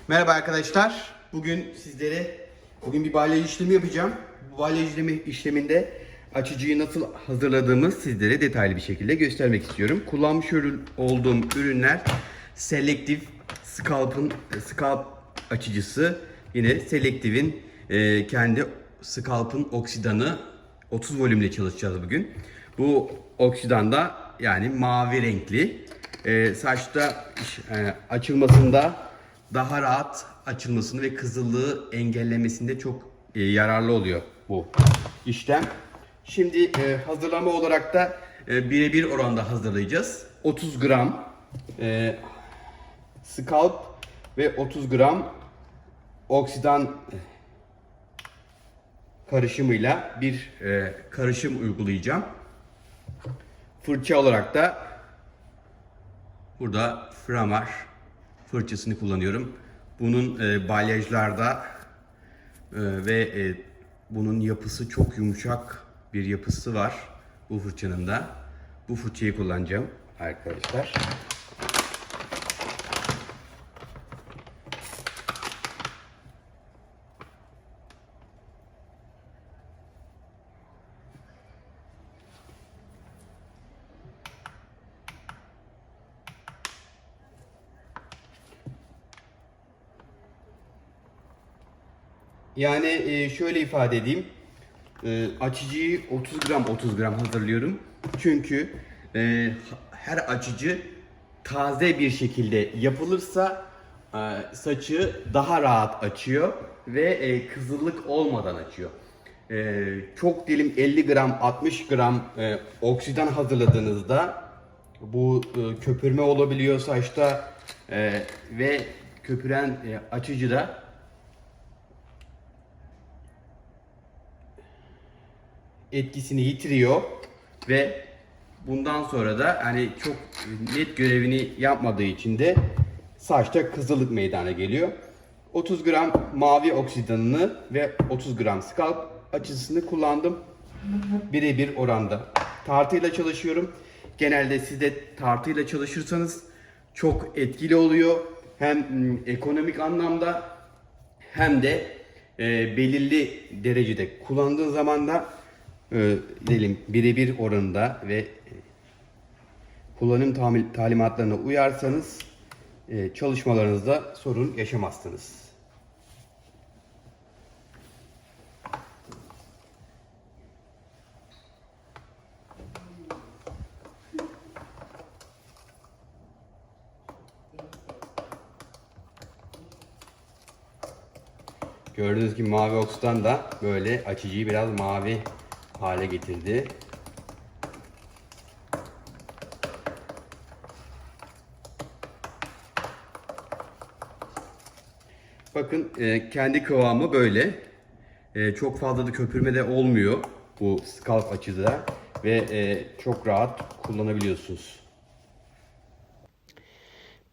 Merhaba arkadaşlar. Bugün bir balyaj işlemi yapacağım. Bu balyaj işleminde açıcıyı nasıl hazırladığımı sizlere detaylı bir şekilde göstermek istiyorum. Kullanmış olduğum ürünler Selective Scalp açıcısı. Yine Selective'in kendi Scalp'ın oksidanı 30 volümle çalışacağız bugün. Bu oksidan da yani mavi renkli. Saçta açılmasında daha rahat açılmasını ve kızıllığı engellemesinde çok yararlı oluyor bu işlem. Şimdi hazırlama olarak da birebir oranda hazırlayacağız. 30 gram scalp ve 30 gram oksidan karışımıyla bir karışım uygulayacağım. Fırça olarak da burada Framar fırçasını kullanıyorum. Bunun balyajlarda bunun yapısı çok yumuşak bir yapısı var bu fırçanın da. Bu fırçayı kullanacağım arkadaşlar. Yani şöyle ifade edeyim. Açıcıyı 30 gram hazırlıyorum. Çünkü her açıcı taze bir şekilde yapılırsa saçı daha rahat açıyor ve kızıllık olmadan açıyor. Çok dilim 50 gram 60 gram oksidan hazırladığınızda bu köpürme olabiliyor saçta ve köpüren açıcı da etkisini yitiriyor ve bundan sonra da hani çok net görevini yapmadığı için de saçta kızılık meydana geliyor. 30 gram mavi oksidanını ve 30 gram scalp açısını kullandım. Birebir oranda. Tartıyla çalışıyorum. Genelde siz de tartıyla çalışırsanız çok etkili oluyor. Hem ekonomik anlamda hem de belirli derecede kullandığı zaman da diyelim birebir oranında ve kullanım talimatlarına uyarsanız çalışmalarınızda sorun yaşamazsınız. Gördüğünüz gibi mavi oksidan da böyle açıcıyı biraz mavi hale getirdi. Bakın kendi kıvamı böyle. Çok fazla da köpürme de olmuyor bu scalp açıda ve çok rahat kullanabiliyorsunuz.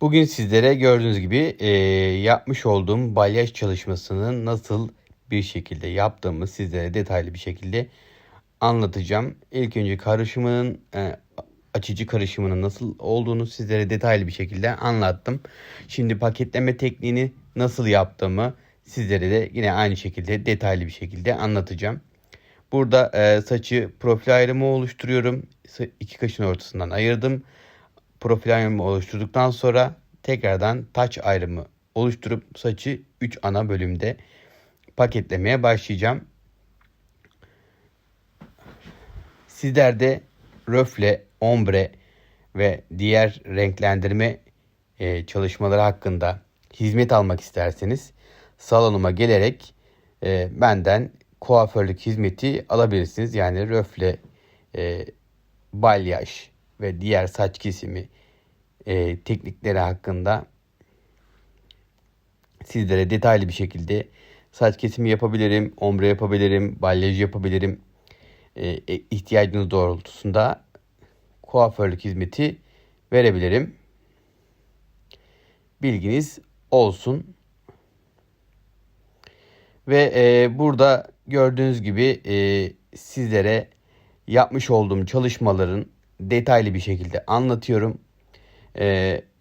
Bugün sizlere gördüğünüz gibi yapmış olduğum balyaj çalışmasını nasıl bir şekilde yaptığımı sizlere detaylı bir şekilde anlatacağım. İlk önce açıcı karışımının nasıl olduğunu sizlere detaylı bir şekilde anlattım. Şimdi paketleme tekniğini nasıl yaptığımı sizlere de yine aynı şekilde detaylı bir şekilde anlatacağım. Burada saçı profil ayrımı oluşturuyorum. İki kaşın ortasından ayırdım. Profil ayrımı oluşturduktan sonra tekrardan taç ayrımı oluşturup saçı 3 ana bölümde paketlemeye başlayacağım. Sizler de röfle, ombre ve diğer renklendirme çalışmaları hakkında hizmet almak isterseniz salonuma gelerek benden kuaförlük hizmeti alabilirsiniz. Yani röfle, balyaj ve diğer saç kesimi teknikleri hakkında sizlere detaylı bir şekilde saç kesimi yapabilirim, ombre yapabilirim, balyaj yapabilirim. İhtiyacınız doğrultusunda kuaförlük hizmeti verebilirim. Bilginiz olsun. Ve burada gördüğünüz gibi sizlere yapmış olduğum çalışmaların detaylı bir şekilde anlatıyorum.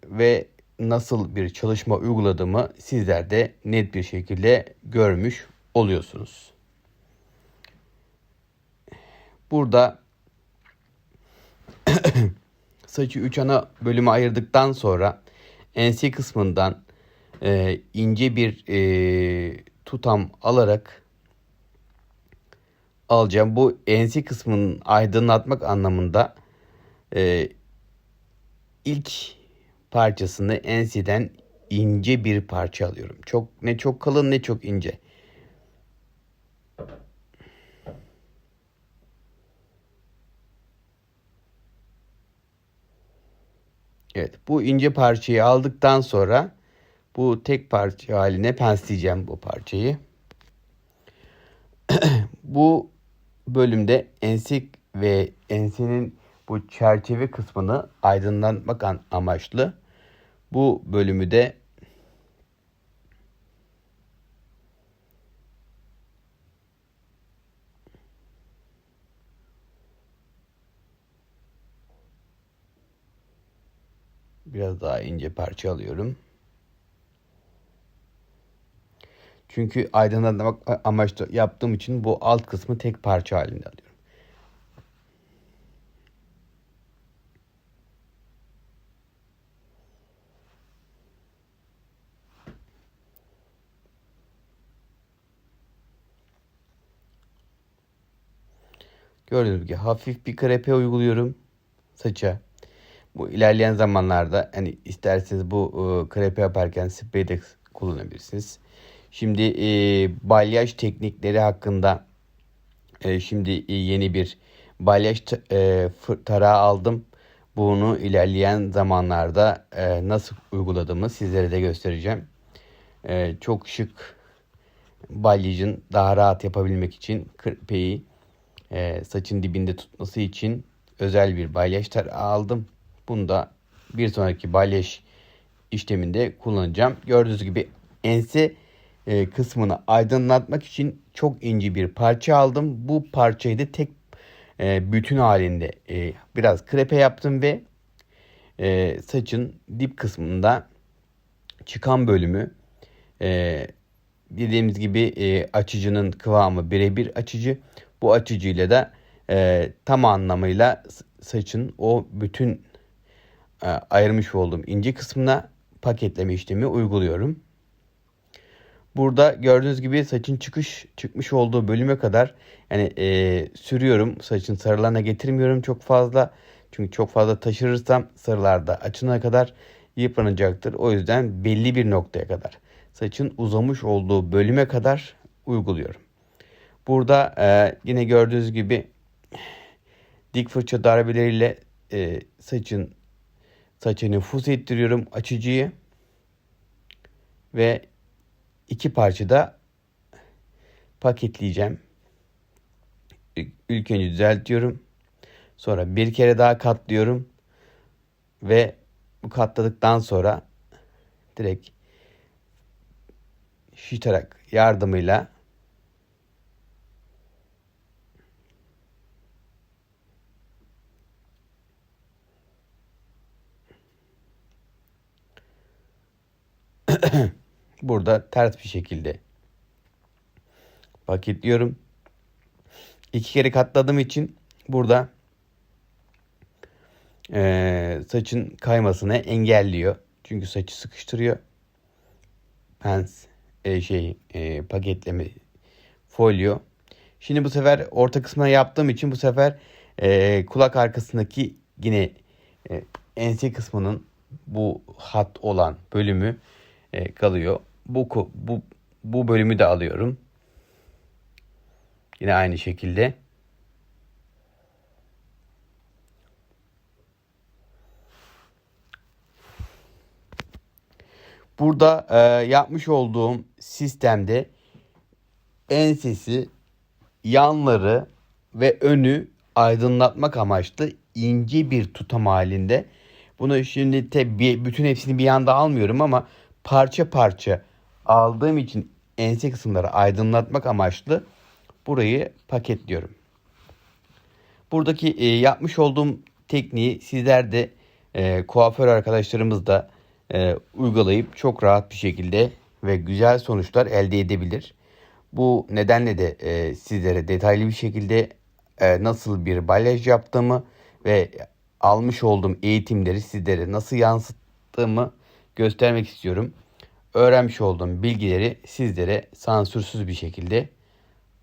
Ve nasıl bir çalışma uyguladığımı sizler de net bir şekilde görmüş oluyorsunuz. Burada saçı 3 ana bölüme ayırdıktan sonra ense kısmından ince bir tutam alarak alacağım. Bu ense kısmının aydınlatmak anlamında ilk parçasını enseden ince bir parça alıyorum. Ne çok kalın ne çok ince. Evet, bu ince parçayı aldıktan sonra bu tek parça haline pensleyeceğim bu parçayı. Bu bölümde ense ve ensenin bu çerçeve kısmını aydınlatmak amaçlı bu bölümü de biraz daha ince parça alıyorum. Çünkü aydınlatmak amaçlı yaptığım için bu alt kısmı tek parça halinde alıyorum. Gördüğünüz gibi hafif bir krepe uyguluyorum saça. Bu ilerleyen zamanlarda hani isterseniz bu krepe yaparken sprey de kullanabilirsiniz. Şimdi balyaj teknikleri hakkında şimdi yeni bir balyaj tarağı aldım. Bunu ilerleyen zamanlarda nasıl uyguladığımı sizlere de göstereceğim. Çok şık balyajın daha rahat yapabilmek için krepeyi saçın dibinde tutması için özel bir balyaj tarağı aldım. Bunu da bir sonraki balyaj işleminde kullanacağım. Gördüğünüz gibi ense kısmını aydınlatmak için çok ince bir parça aldım. Bu parçayı da tek bütün halinde biraz krepe yaptım ve saçın dip kısmında çıkan bölümü dediğimiz gibi açıcının kıvamı birebir açıcı. Bu açıcıyla da tam anlamıyla saçın o bütün ayırmış olduğum ince kısmına paketleme işlemi uyguluyorum. Burada gördüğünüz gibi saçın çıkmış olduğu bölüme kadar yani sürüyorum. Saçın sarılarına getirmiyorum çok fazla. Çünkü çok fazla taşırırsam sarılarda açına kadar yıpranacaktır. O yüzden belli bir noktaya kadar saçın uzamış olduğu bölüme kadar uyguluyorum. Burada yine gördüğünüz gibi dik fırça darbeleriyle saça nüfuz ettiriyorum açıcıyı ve iki parçada paketleyeceğim. İlk önce düzeltiyorum. Sonra bir kere daha katlıyorum. Ve bu katladıktan sonra direkt şitarak yardımıyla burada ters bir şekilde paketliyorum. İki kere katladığım için burada saçın kaymasını engelliyor. Çünkü saçı sıkıştırıyor. Paketleme folyo. Şimdi bu sefer orta kısmına yaptığım için bu sefer kulak arkasındaki yine ense kısmının bu hat olan bölümü kalıyor. Bu bölümü de alıyorum. Yine aynı şekilde. Burada yapmış olduğum sistemde ensesi, yanları ve önü aydınlatmak amaçlı ince bir tutam halinde. Bunu şimdi bütün hepsini bir anda almıyorum ama parça parça aldığım için ense kısımları aydınlatmak amaçlı burayı paketliyorum. Buradaki yapmış olduğum tekniği sizler de kuaför arkadaşlarımız da uygulayıp çok rahat bir şekilde ve güzel sonuçlar elde edebilir. Bu nedenle de sizlere detaylı bir şekilde nasıl bir balyaj yaptığımı ve almış olduğum eğitimleri sizlere nasıl yansıttığımı göstermek istiyorum. Öğrenmiş olduğum bilgileri sizlere sansürsüz bir şekilde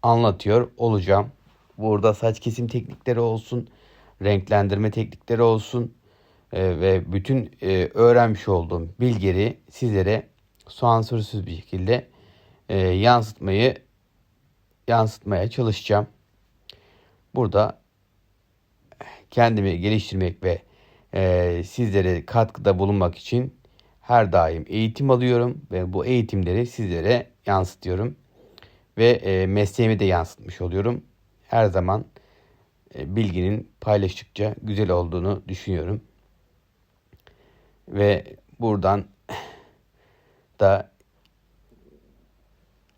anlatıyor olacağım. Burada saç kesim teknikleri olsun, renklendirme teknikleri olsun ve bütün öğrenmiş olduğum bilgileri sizlere sansürsüz bir şekilde yansıtmaya çalışacağım. Burada kendimi geliştirmek ve sizlere katkıda bulunmak için her daim eğitim alıyorum ve bu eğitimleri sizlere yansıtıyorum ve mesleğimi de yansıtmış oluyorum. Her zaman bilginin paylaştıkça güzel olduğunu düşünüyorum. Ve buradan da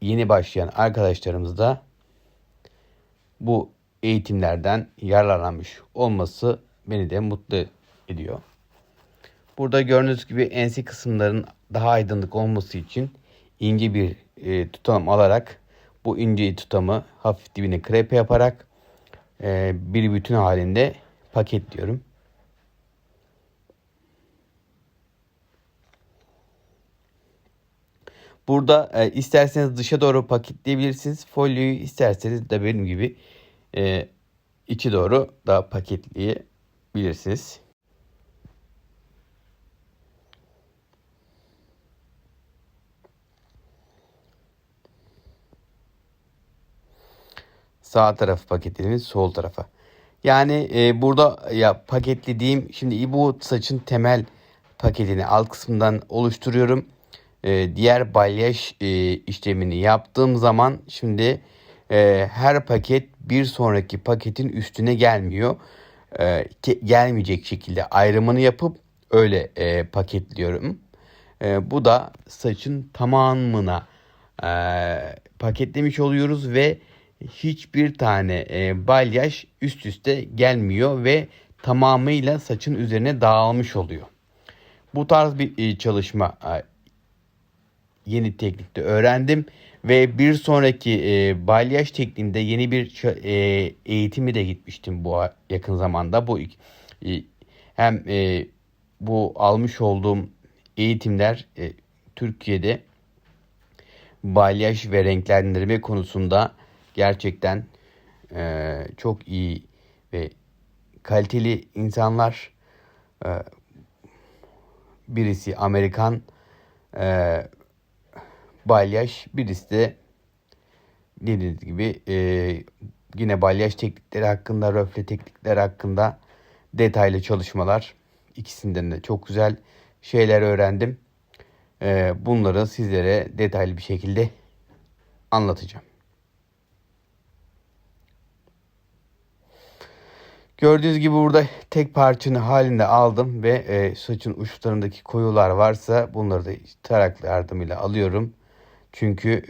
yeni başlayan arkadaşlarımız da bu eğitimlerden yararlanmış olması beni de mutlu ediyor. Burada gördüğünüz gibi ense kısımların daha aydınlık olması için ince bir tutam alarak bu ince tutamı hafif dibine krepe yaparak bir bütün halinde paketliyorum. Burada isterseniz dışa doğru paketleyebilirsiniz. Folyoyu isterseniz de benim gibi içi doğru da paketleyebilirsiniz. Sağ tarafı paketlediğimiz sol tarafa. Yani burada paketlediğim şimdi bu saçın temel paketini alt kısmından oluşturuyorum. Diğer balyaj işlemini yaptığım zaman şimdi her paket bir sonraki paketin üstüne gelmiyor. Gelmeyecek şekilde ayrımını yapıp öyle paketliyorum. Bu da saçın tamamına paketlemiş oluyoruz ve hiçbir tane balyaj üst üste gelmiyor ve tamamıyla saçın üzerine dağılmış oluyor. Bu tarz bir çalışma yeni teknikte öğrendim ve bir sonraki balyaj tekniğinde yeni bir eğitimi de gitmiştim bu yakın zamanda. Bu hem bu almış olduğum eğitimler Türkiye'de balyaj ve renklendirme konusunda gerçekten çok iyi ve kaliteli insanlar. Birisi Amerikan balyaj, birisi de dediğiniz gibi yine balyaj teknikleri hakkında, röfle teknikleri hakkında detaylı çalışmalar. İkisinden de çok güzel şeyler öğrendim. Bunları sizlere detaylı bir şekilde anlatacağım. Gördüğünüz gibi burada tek parçanı halinde aldım ve saçın uçlarındaki koyular varsa bunları da tarak yardımıyla alıyorum. Çünkü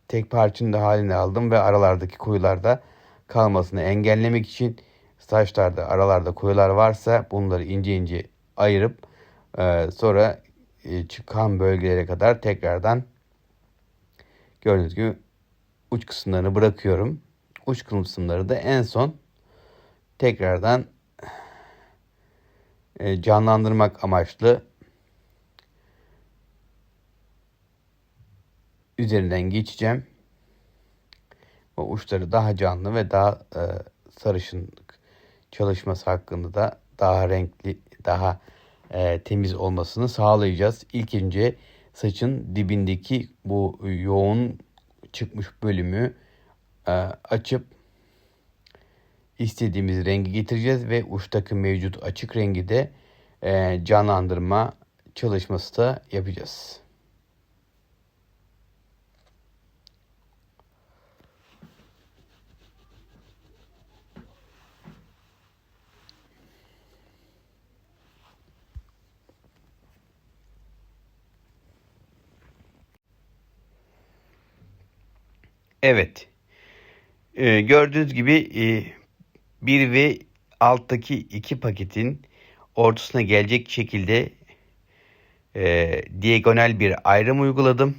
tek parçanın da halinde aldım ve aralardaki koyularda kalmasını engellemek için saçlarda aralarda koyular varsa bunları ince ince ayırıp sonra çıkan bölgelere kadar tekrardan gördüğünüz gibi uç kısımlarını bırakıyorum. Uç kısımları da en son tekrardan canlandırmak amaçlı üzerinden geçeceğim. O uçları daha canlı ve daha sarışınlık çalışması hakkında da daha renkli, daha temiz olmasını sağlayacağız. İlk önce saçın dibindeki bu yoğun çıkmış bölümü açıp istediğimiz rengi getireceğiz ve uçtaki mevcut açık rengi de canlandırma çalışması da yapacağız. Evet. Gördüğünüz gibi bir ve alttaki iki paketin ortasına gelecek şekilde diagonal bir ayrım uyguladım.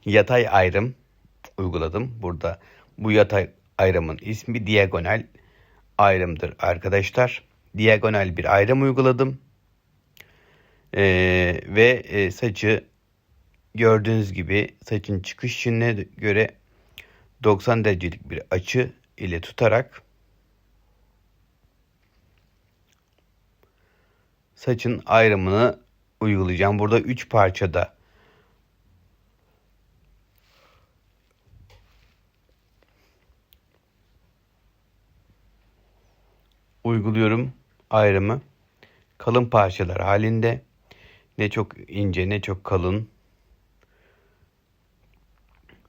Yatay ayrım uyguladım. Burada bu yatay ayrımın ismi diagonal ayrımdır arkadaşlar. Diagonal bir ayrım uyguladım. Ve saçı gördüğünüz gibi saçın çıkış yönüne göre 90 derecelik bir açı ile tutarak saçın ayrımını uygulayacağım. Burada 3 parçada uyguluyorum ayrımı. Kalın parçalar halinde. Ne çok ince ne çok kalın.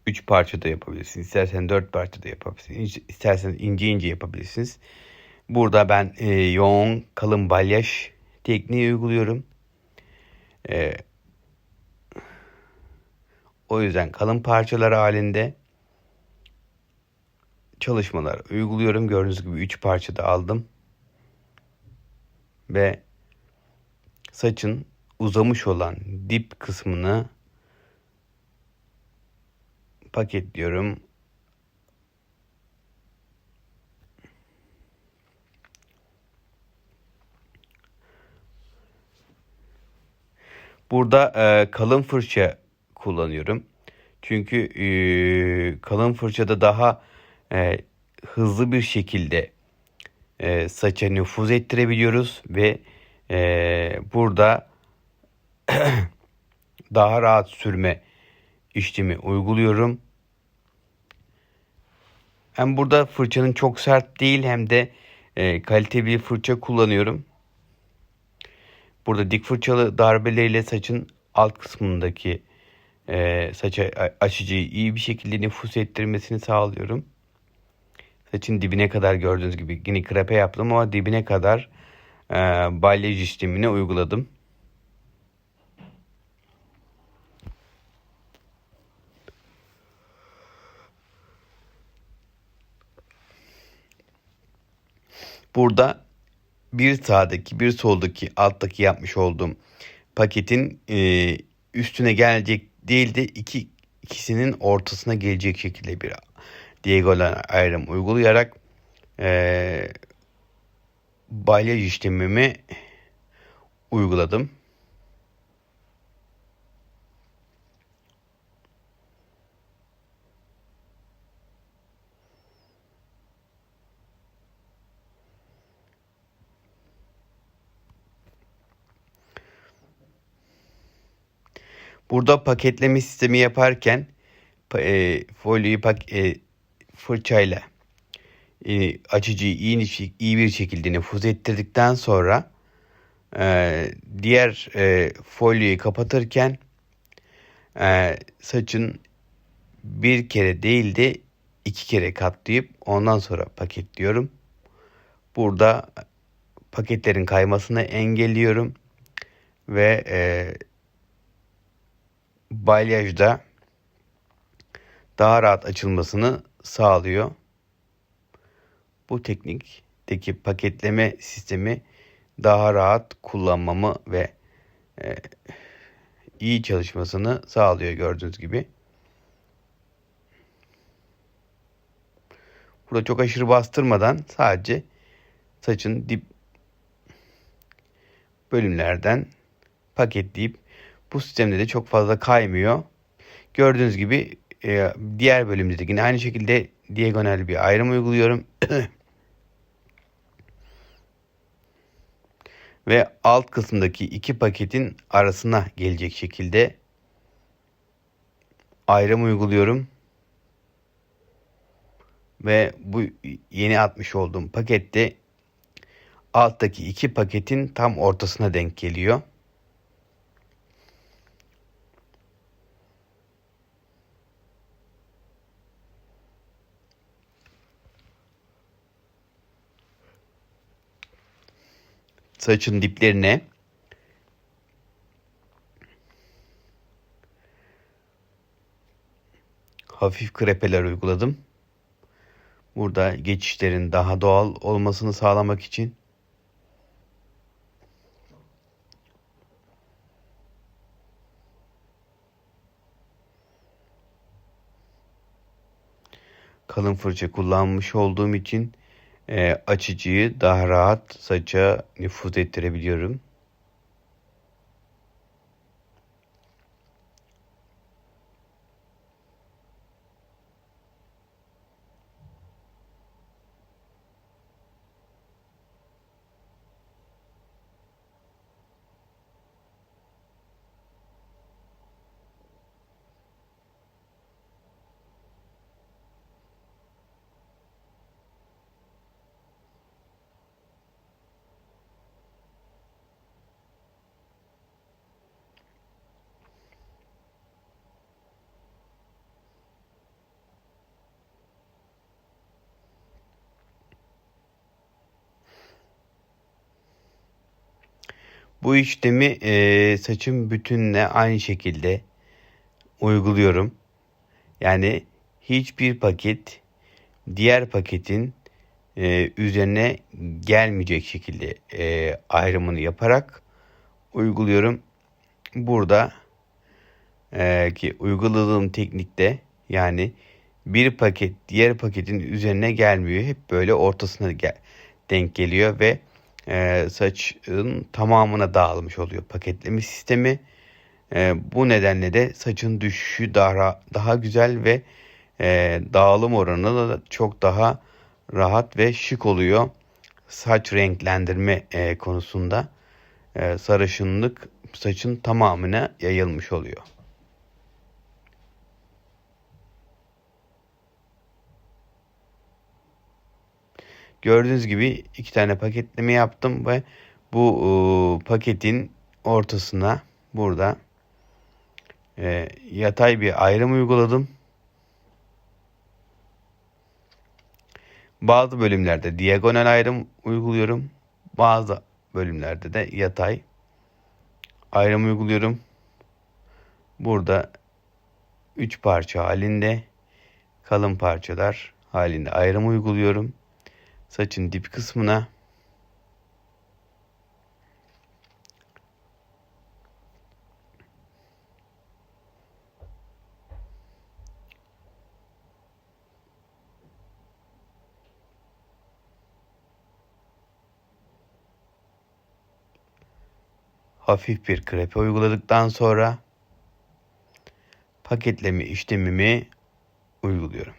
3 parçada yapabilirsiniz. İstersen 4 parçada yapabilirsiniz. İsterseniz ince ince yapabilirsiniz. Burada ben yoğun kalın balyaj tekniği uyguluyorum. O yüzden kalın parçalar halinde çalışmalar uyguluyorum. Gördüğünüz gibi 3 parçada aldım. Ve saçın uzamış olan dip kısmını paketliyorum. Burada kalın fırça kullanıyorum. Çünkü kalın fırçada daha hızlı bir şekilde saça nüfuz ettirebiliyoruz ve burada daha rahat sürme işlemi uyguluyorum. Hem burada fırçanın çok sert değil hem de kaliteli bir fırça kullanıyorum. Burada dik fırçalı darbeleriyle saçın alt kısmındaki saça açıcıyı iyi bir şekilde nüfuz ettirmesini sağlıyorum. Saçın dibine kadar gördüğünüz gibi yine krepe yaptım ama dibine kadar balyaj işlemini uyguladım. Burada bir sağdaki bir soldaki alttaki yapmış olduğum paketin üstüne gelecek değil de ikisinin ortasına gelecek şekilde bir diagonal ayrım uygulayarak balyaj işlemimi uyguladım. Burada paketleme sistemi yaparken folyoyu fırçayla açıcıyı iyi bir şekilde nüfuz ettirdikten sonra diğer folyoyu kapatırken saçın bir kere değil de 2 kere katlayıp ondan sonra paketliyorum. Burada paketlerin kaymasını engelliyorum ve balyajda daha rahat açılmasını sağlıyor. Bu teknikteki paketleme sistemi daha rahat kullanmamı ve iyi çalışmasını sağlıyor gördüğünüz gibi. Burada çok aşırı bastırmadan sadece saçın dip bölümlerden paketleyip bu sistemde de çok fazla kaymıyor. Gördüğünüz gibi diğer bölümde de yine aynı şekilde diagonal bir ayrım uyguluyorum. Ve alt kısımdaki iki paketin arasına gelecek şekilde ayrım uyguluyorum. Ve bu yeni atmış olduğum pakette alttaki iki paketin tam ortasına denk geliyor. Saçın diplerine hafif krepeler uyguladım. Burada geçişlerin daha doğal olmasını sağlamak için kalın fırça kullanmış olduğum için açıcıyı daha rahat saça nüfuz ettirebiliyorum. Bu işlemi saçın bütününe aynı şekilde uyguluyorum. Yani hiçbir paket diğer paketin üzerine gelmeyecek şekilde ayrımını yaparak uyguluyorum. Burada ki uyguladığım teknikte yani bir paket diğer paketin üzerine gelmiyor. Hep böyle ortasına denk geliyor ve saçın tamamına dağılmış oluyor paketleme sistemi. Bu nedenle de saçın düşüşü daha güzel ve dağılım oranı da çok daha rahat ve şık oluyor. Saç renklendirme konusunda sarışınlık saçın tamamına yayılmış oluyor. Gördüğünüz gibi 2 tane paketleme yaptım ve bu paketin ortasına burada yatay bir ayrım uyguladım. Bazı bölümlerde diagonal ayrım uyguluyorum. Bazı bölümlerde de yatay ayrım uyguluyorum. Burada 3 parça halinde, kalın parçalar halinde ayrım uyguluyorum. Saçın dip kısmına hafif bir krepe uyguladıktan sonra paketleme işlemimi uyguluyorum.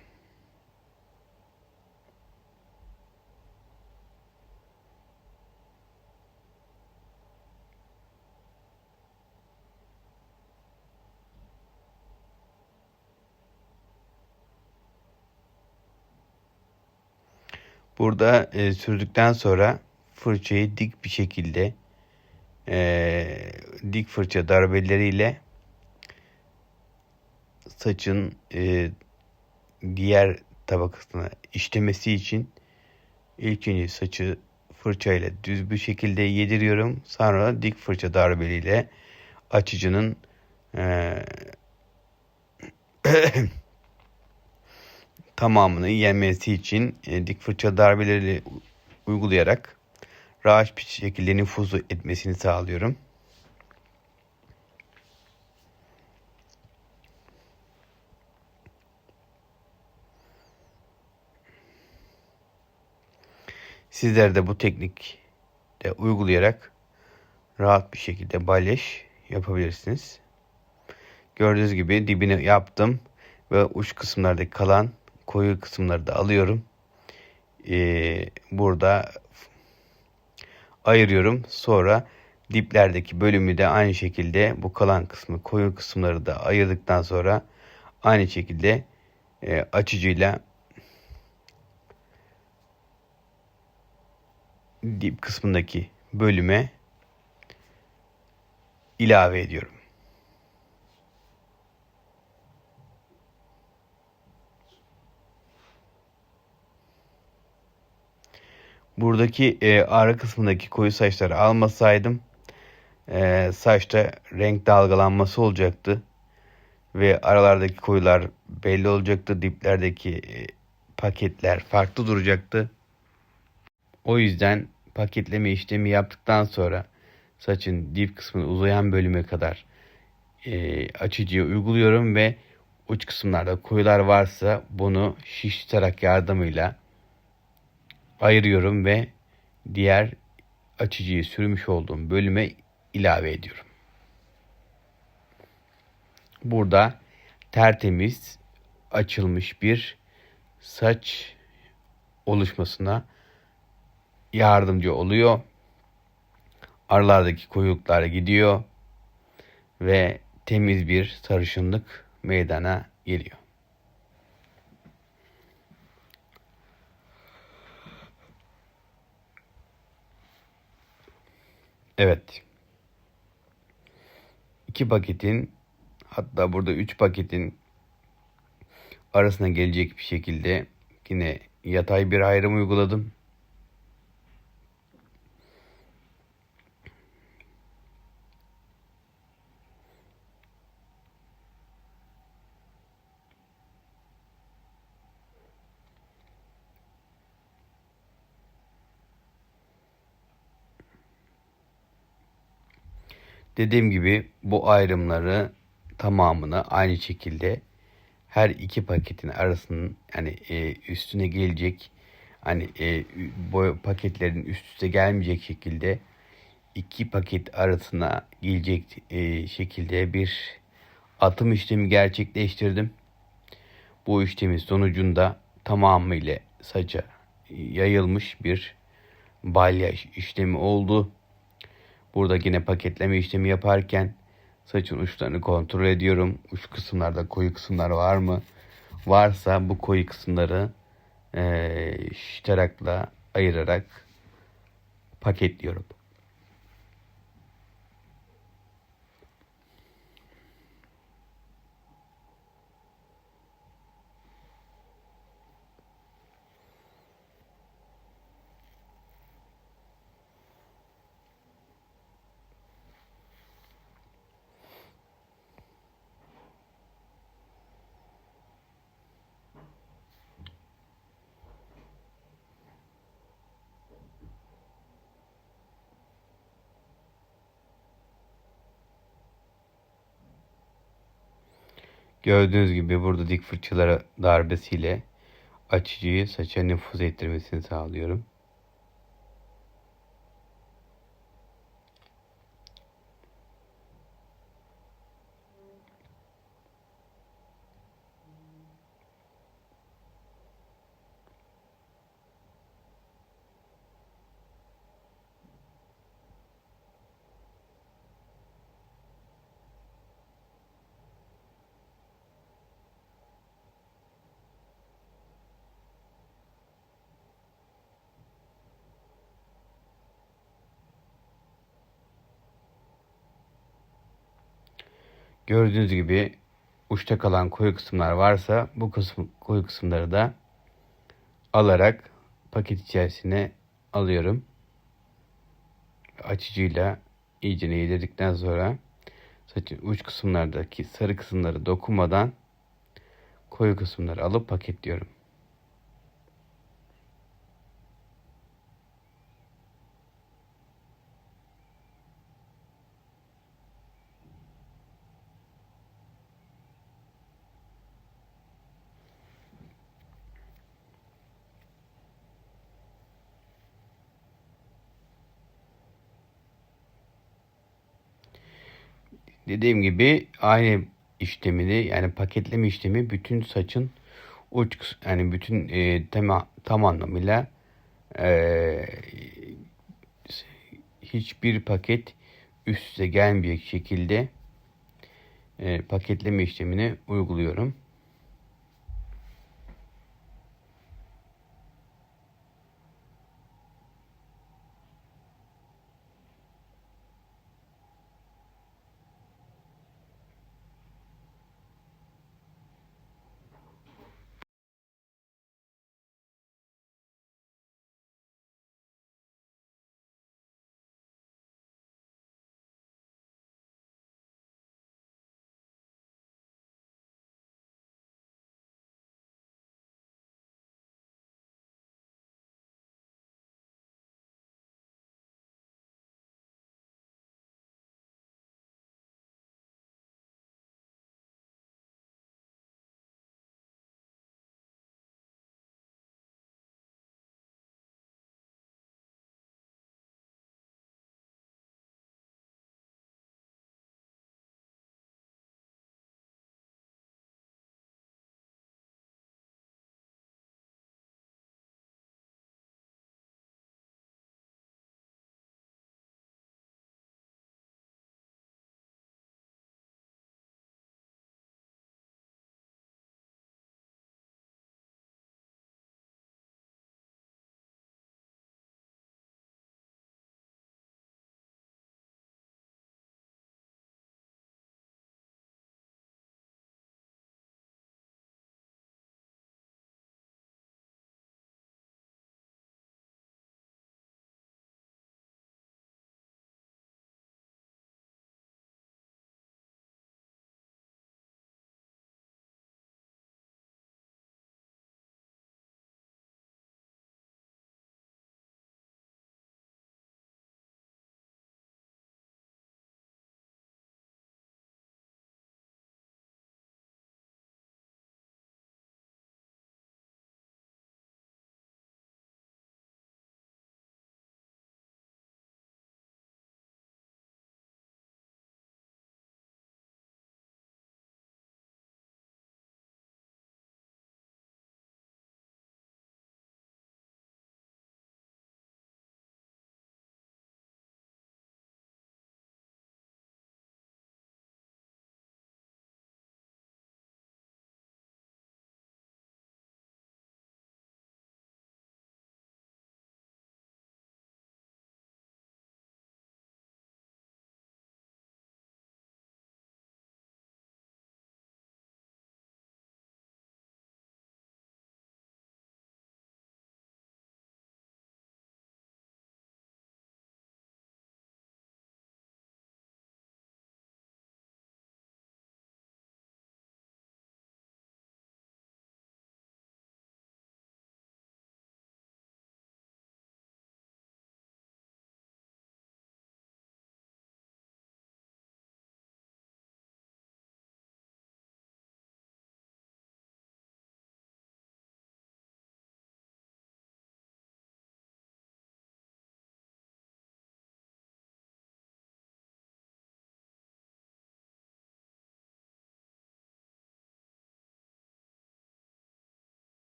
Burada sürdükten sonra fırçayı dik bir şekilde dik fırça darbeleriyle saçın diğer tabakasına işlemesi için ilk önce saçı fırçayla düz bir şekilde yediriyorum. Sonra dik fırça darbeliyle açıcının tamamını yenmesi için dik fırça darbeleri uygulayarak rahat bir şekilde nüfuzu etmesini sağlıyorum. Sizler de bu teknikte uygulayarak rahat bir şekilde balyaj yapabilirsiniz. Gördüğünüz gibi dibini yaptım ve uç kısımlardaki kalan koyu kısımları da alıyorum. Burada ayırıyorum. Sonra diplerdeki bölümü de aynı şekilde bu kalan kısmı koyu kısımları da ayırdıktan sonra aynı şekilde açıcıyla dip kısmındaki bölüme ilave ediyorum. Buradaki ara kısmındaki koyu saçları almasaydım saçta renk dalgalanması olacaktı ve aralardaki koyular belli olacaktı. Diplerdeki paketler farklı duracaktı. O yüzden paketleme işlemi yaptıktan sonra saçın dip kısmına uzayan bölüme kadar açıcıyı uyguluyorum ve uç kısımlarda koyular varsa bunu şiş tarak yardımıyla ayırıyorum ve diğer açıcıyı sürmüş olduğum bölüme ilave ediyorum. Burada tertemiz açılmış bir saç oluşmasına yardımcı oluyor. Aralardaki koyuluklar gidiyor ve temiz bir sarışınlık meydana geliyor. Evet. 2 paketin, hatta burada 3 paketin arasına gelecek bir şekilde yine yatay bir ayrım uyguladım. Dediğim gibi bu ayrımları tamamını aynı şekilde her iki paketin arasının, yani üstüne gelecek, hani bu paketlerin üst üste gelmeyecek şekilde iki paket arasına gelecek şekilde bir atım işlemi gerçekleştirdim. Bu işlemin sonucunda tamamıyla saça yayılmış bir balyaj işlemi oldu. Burada yine paketleme işlemi yaparken saçın uçlarını kontrol ediyorum. Uç kısımlarda koyu kısımlar var mı? Varsa bu koyu kısımları şitarakla ayırarak paketliyorum. Gördüğünüz gibi burada dik fırçalara darbesiyle açıcıyı saça nüfuz ettirmesini sağlıyorum. Gördüğünüz gibi uçta kalan koyu kısımlar varsa bu koyu kısımları da alarak paket içerisine alıyorum. Açıcıyla iyice yedirdikten sonra saçın uç kısımlardaki sarı kısımları dokunmadan koyu kısımları alıp paketliyorum. Dediğim gibi aynı işlemini, yani paketleme işlemi bütün saçın yani bütün tam anlamıyla e, hiçbir paket üst üste gelmeyecek şekilde paketleme işlemini uyguluyorum.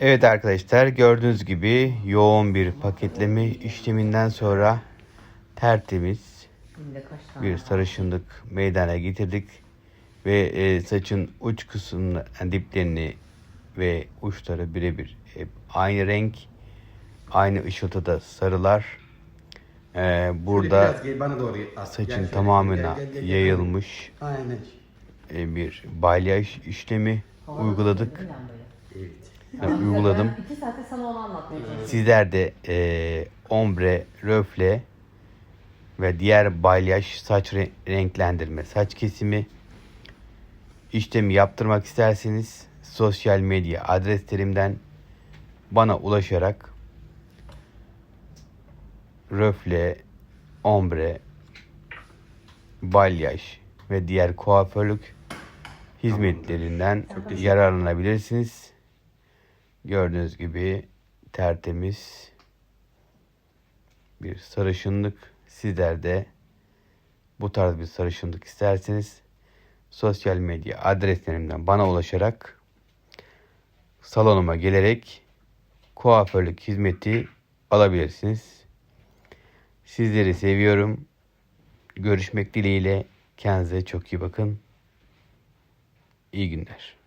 Evet arkadaşlar, gördüğünüz gibi yoğun bir paketleme işleminden sonra tertemiz bir sarışınlık meydana getirdik. Ve saçın uç kısmını, yani diplerini ve uçları birebir hep aynı renk, aynı ışıltıda sarılar. Burada Biraz gel bana doğru at. saçın Gel şöyle. tamamına Gel. yayılmış Aynen. Bir balyaj işlemi uyguladık. Evet. Yani uyguladım. 2 saate sana onu anlatmaya çalışıyorum. Sizler de ombre, röfle ve diğer balyaj, saç renklendirme, saç kesimi işlemi yaptırmak isterseniz sosyal medya adreslerimden bana ulaşarak röfle, ombre, balyaj ve diğer kuaförlük hizmetlerinden yararlanabilirsiniz. Gördüğünüz gibi tertemiz bir sarışınlık. Sizler de bu tarz bir sarışınlık isterseniz sosyal medya adreslerimden bana ulaşarak salonuma gelerek kuaförlük hizmeti alabilirsiniz. Sizleri seviyorum. Görüşmek dileğiyle. Kendinize çok iyi bakın. İyi günler.